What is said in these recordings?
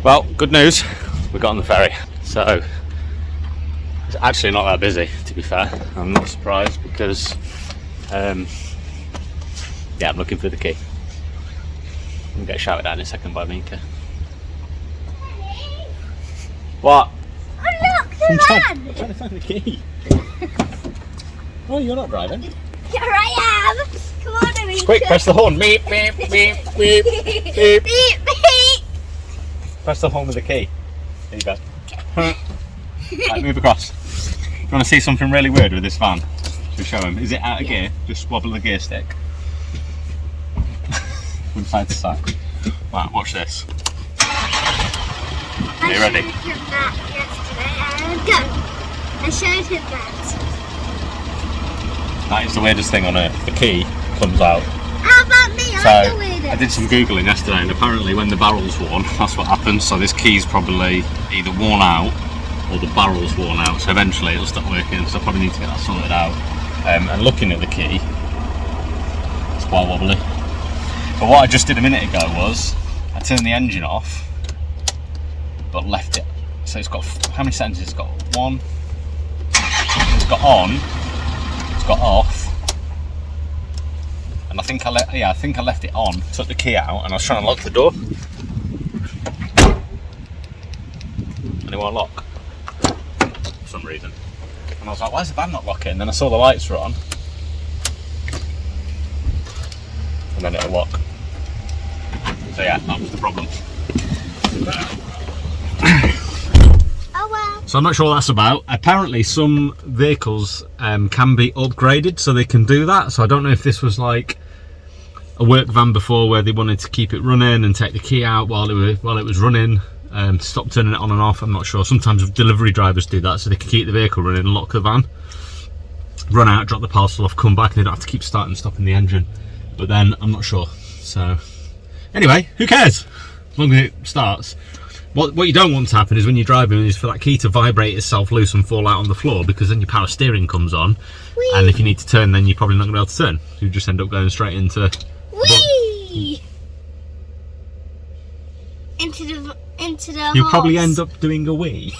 Well, good news, we got on the ferry, so it's actually not that busy, to be fair. I'm not surprised because yeah, I'm looking for the key. I'll get shouted at in a second by Amika. What? Unlock the van! I'm trying to find the key. Oh, you're not driving? Here I am! Come on, Amika. Quick, press the horn. Beep, beep, beep, beep, beep. Beep, beep. Press the horn with the key. There you go. Right, move across. Do you want to see something really weird with this van? Should we show him? Is it out of gear? Just wobble the gear stick. From side to side. Right, watch this. Are you ready? I showed him that yesterday. Go. I showed him that. That is the weirdest thing on earth. The key comes out. How about me? So I'm the weirdest. I did some googling yesterday, and apparently when the barrel's worn, that's what happens. So this key's probably either worn out or the barrel's worn out. So eventually it'll stop working. So I probably need to get that sorted out. And looking at the key, it's quite wobbly. But what I just did a minute ago was I turned the engine off, but left it. So it's got, how many settings? It's got one. It's got on. It's got off. And I think I left it on. Took the key out, and I was trying to lock the door. And it won't lock for some reason. And I was like, why is the van not locking? And then I saw the lights were on. And then it'll lock. So yeah, that was the problem. Oh well. So I'm not sure what that's about. Apparently some vehicles can be upgraded so they can do that. So I don't know if this was like a work van before where they wanted to keep it running and take the key out while it was running, stop turning it on and off. I'm not sure. Sometimes delivery drivers do that so they can keep the vehicle running and lock the van. Run out, drop the parcel off, come back, and they don't have to keep starting and stopping the engine. But then I'm not sure. So anyway, who cares? As long as it starts. What you don't want to happen is when you're driving is for that key to vibrate itself loose and fall out on the floor, because then your power steering comes on. Whee! And if you need to turn, then you're probably not going to be able to turn. So you just end up going straight into... Whee! Into the You'll horse. probably end up doing a wee.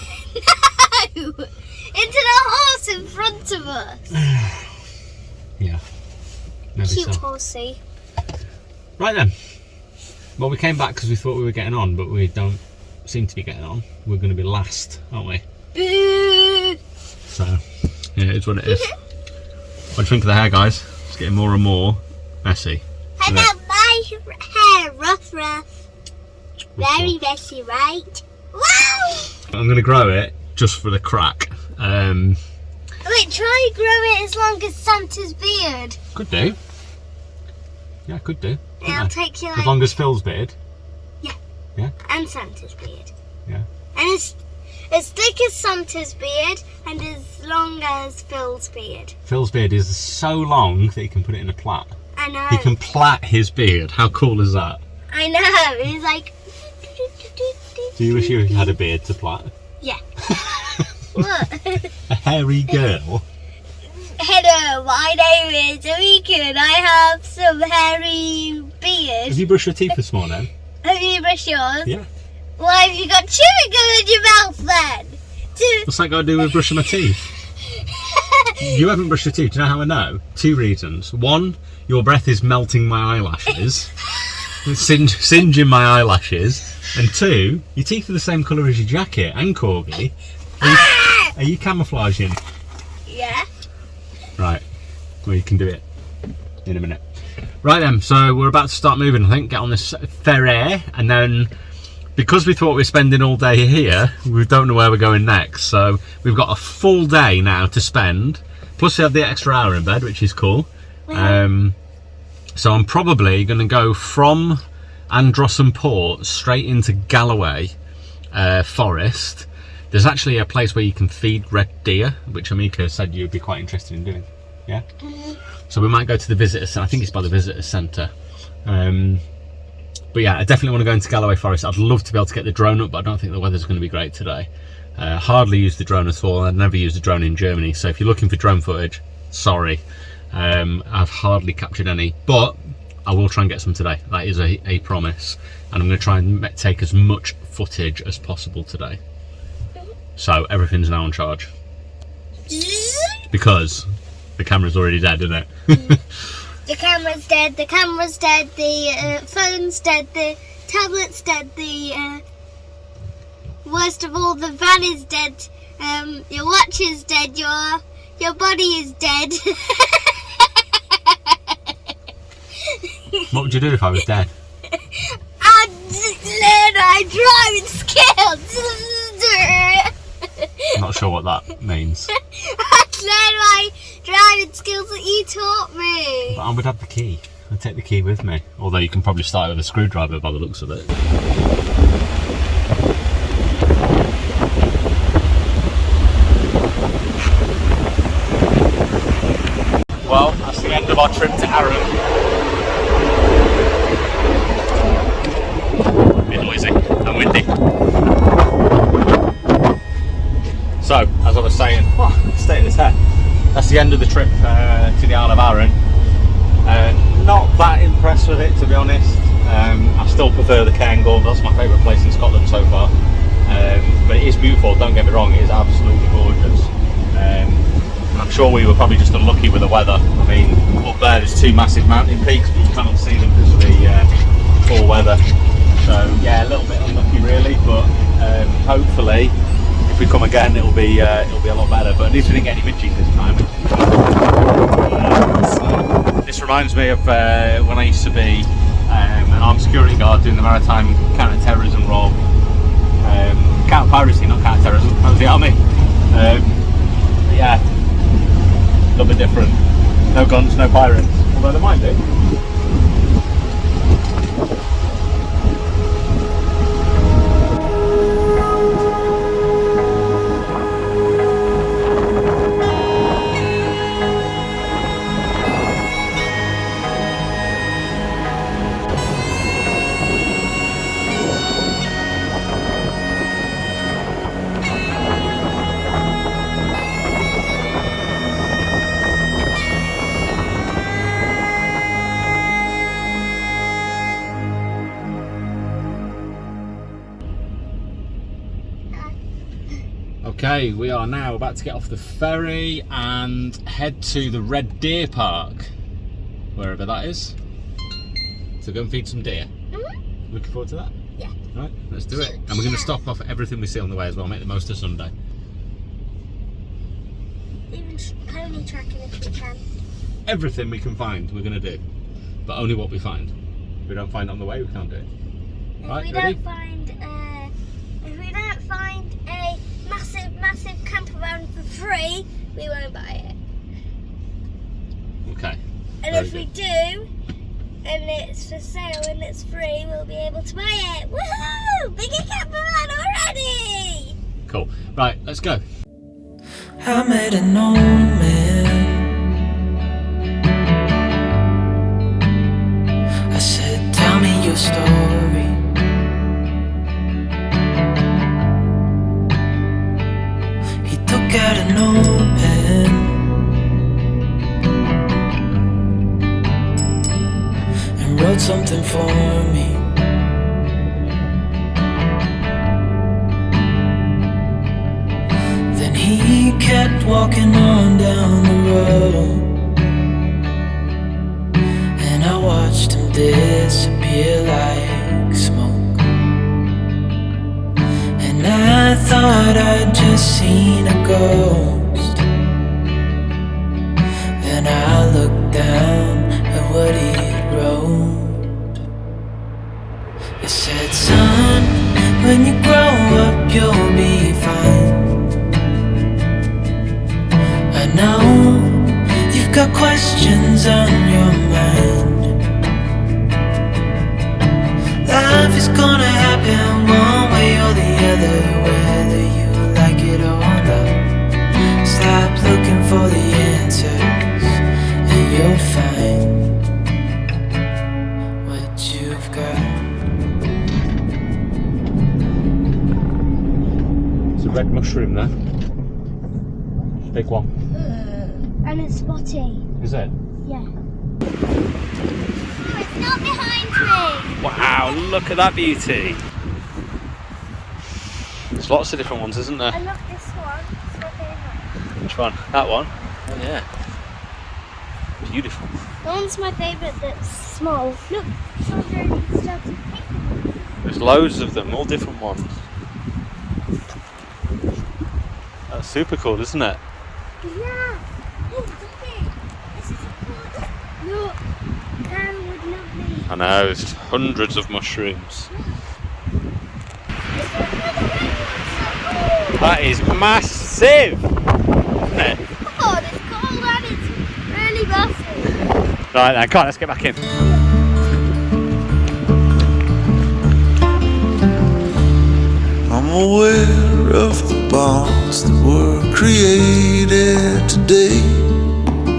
No! Into the horse in front of us. Yeah. Maybe Cute so. horsey. Right then. Well, we came back because we thought we were getting on, but we don't seem to be getting on. We're going to be last, aren't we? Boo! So, yeah, it's what it is. What do you think of the hair, guys? It's getting more and more messy. I got my hair rough. Very messy, right? Wow! I'm going to grow it just for the crack. Wait, try grow it as long as Santa's beard. Could do. Yeah, could do. It'll take you like... As long as Phil's beard. Yeah. Yeah? And Santa's beard. Yeah. And as thick as Santa's beard and as long as Phil's beard. Phil's beard is so long that he can put it in a plait. I know. He can plait his beard. How cool is that? I know. It's like... Do you wish you had a beard to plait? Yeah. What? A hairy girl? Hello, my name is Amika and I have some hairy beard. Have you brushed your teeth this morning? Have you brushed yours? Yeah. Why have you got chewing gum in your mouth then? What's that got to do with brushing my teeth? You haven't brushed your teeth. Do you know how I know? 2 reasons. 1, your breath is melting my eyelashes. Singeing my eyelashes. And 2, your teeth are the same colour as your jacket and corgi. Are you camouflaging? Yeah. Right. Well, you can do it in a minute. Right then, so we're about to start moving, I think. Get on this ferry, and then because we thought we were spending all day here, we don't know where we're going next. So we've got a full day now to spend. Plus we have the extra hour in bed, which is cool. So I'm probably going to go from Androssen Port straight into Galloway Forest. There's actually a place where you can feed red deer, which Amika said you'd be quite interested in doing. Yeah? So we might go to the visitor centre. I think it's by the visitor centre. But yeah, I definitely want to go into Galloway Forest. I'd love to be able to get the drone up, but I don't think the weather's going to be great today. Hardly used the drone at all. I've never used a drone in Germany, so if you're looking for drone footage, sorry. I've hardly captured any. But I will try and get some today. That is a promise. And I'm going to try and take as much footage as possible today. So everything's now on charge. Because the camera's already dead, isn't it? The camera's dead, the phone's dead, the tablet's dead, worst of all, the van is dead, your watch is dead, your body is dead. What would you do if I was dead? I'd learn my driving skills. I'm not sure what that means. I'd learn my driving skills that you taught me. But I would have the key. I'd take the key with me. Although you can probably start with a screwdriver by the looks of it. Well, that's the end of our trip to Arran. A bit noisy and windy. So, as I was saying, state of this hair. That's the end of the trip to the Isle of Arran. Not that impressed with it, to be honest. I still prefer the Cairngorm. That's my favourite place in Scotland so far. But it is beautiful, don't get me wrong, it is absolutely gorgeous. And I'm sure we were probably just unlucky with the weather. I mean, up there's two massive mountain peaks, but you cannot see them because of the poor weather. So yeah, a little bit unlucky really, but hopefully if we come again it'll be a lot better. But at least we didn't get any midges this time. This reminds me of when I used to be an armed security guard doing the maritime counter-terrorism role. Counter-piracy, not counter-terrorism, that was the army. Yeah, a little bit different. No guns, no pirates, although they might do. Okay, we are now about to get off the ferry and head to the Red Deer Park, wherever that is, to go and feed some deer. Looking forward to that? Yeah. Right, let's do it. And we're going to stop off at everything we see on the way as well, make the most of Sunday. Even pony tracking if we can. Everything we can find, we're going to do, but only what we find. If we don't find it on the way, we can't do it. Right, ready? If we don't find a massive campervan for free, we won't buy it. Okay. And if we do, and it's for sale and it's free, we'll be able to buy it. Woohoo! Bigger campervan already! Cool. Right, let's go. I met an old man. I said, tell me your story. He took out an old pen and wrote something for me. Then he kept walking on down the road, and I watched him disappear like smoke. And I thought I'd just seen a ghost. Then I looked down at what he wrote. It said, son, when you grow up you'll be fine. I know you've got questions on your mind. Life is gonna happen one way or the other, whether you like it or not. Stop looking for the answers and you'll find what you've got. There's a red mushroom there. Big one. And it's spotty. Is it? Yeah. not behind me. Wow, look at that beauty. There's lots of different ones, isn't there? I love this one. It's my favourite. Which one? That one? Oh, yeah. Beautiful. That one's my favourite that's small. Look, children started picking. There's loads of them, all different ones. That's super cool, isn't it? Yeah. Oh, look it. This is a cool. Look. That would love me. I know, there's hundreds of mushrooms. That is massive, isn't it? Oh, it's cold and it's really massive. Right then, come on, let's get back in. I'm aware of the bonds that were created today.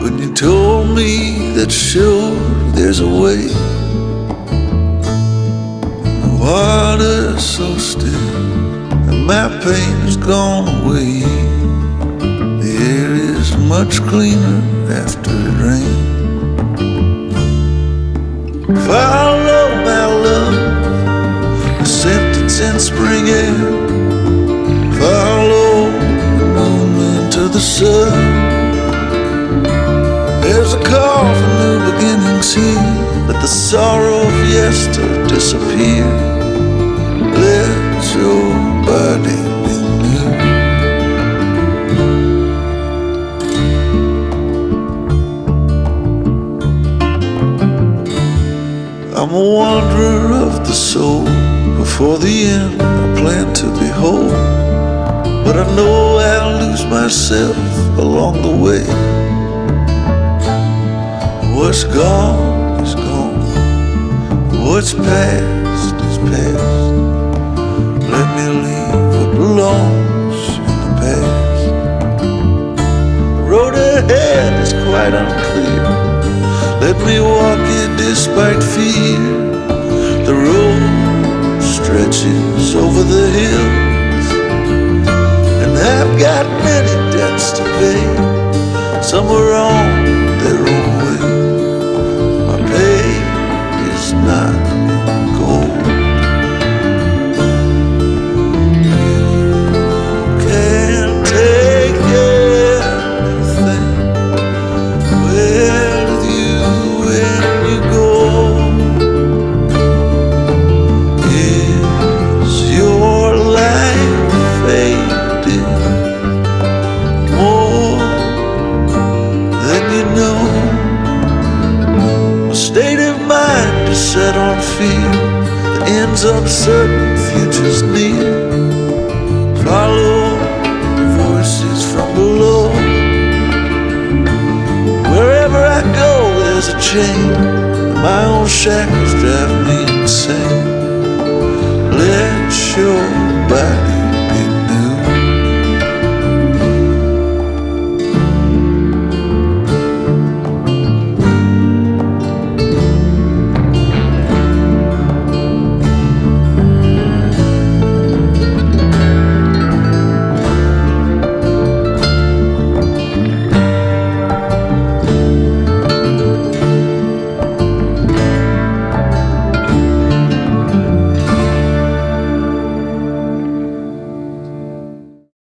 When you told me that sure there's a way, and the water's so still and my pain has gone away. The air is much cleaner after it rains. Follow my love, the sentence in spring air. Follow the moon into the sun. There's a call for new beginnings here. Let the sorrow of yester disappear. Let your body be new. I'm a wanderer of the soul. Before the end I plan to behold, but I know I'll lose myself along the way. What's gone is gone, what's past is past. Let me leave what belongs in the past. The road ahead is quite unclear. Let me walk it despite fear. The road stretches over the hills, and I've got many debts to pay. Some are on their own way. My pain is not in gold. You can't take anything with you when you go. Is your life fading more than you know? A state of mind is set on fear that ends uncertain, futures near. Follow voices from below. Wherever I go, there's a chain, and my own shackles drive me insane. Let your body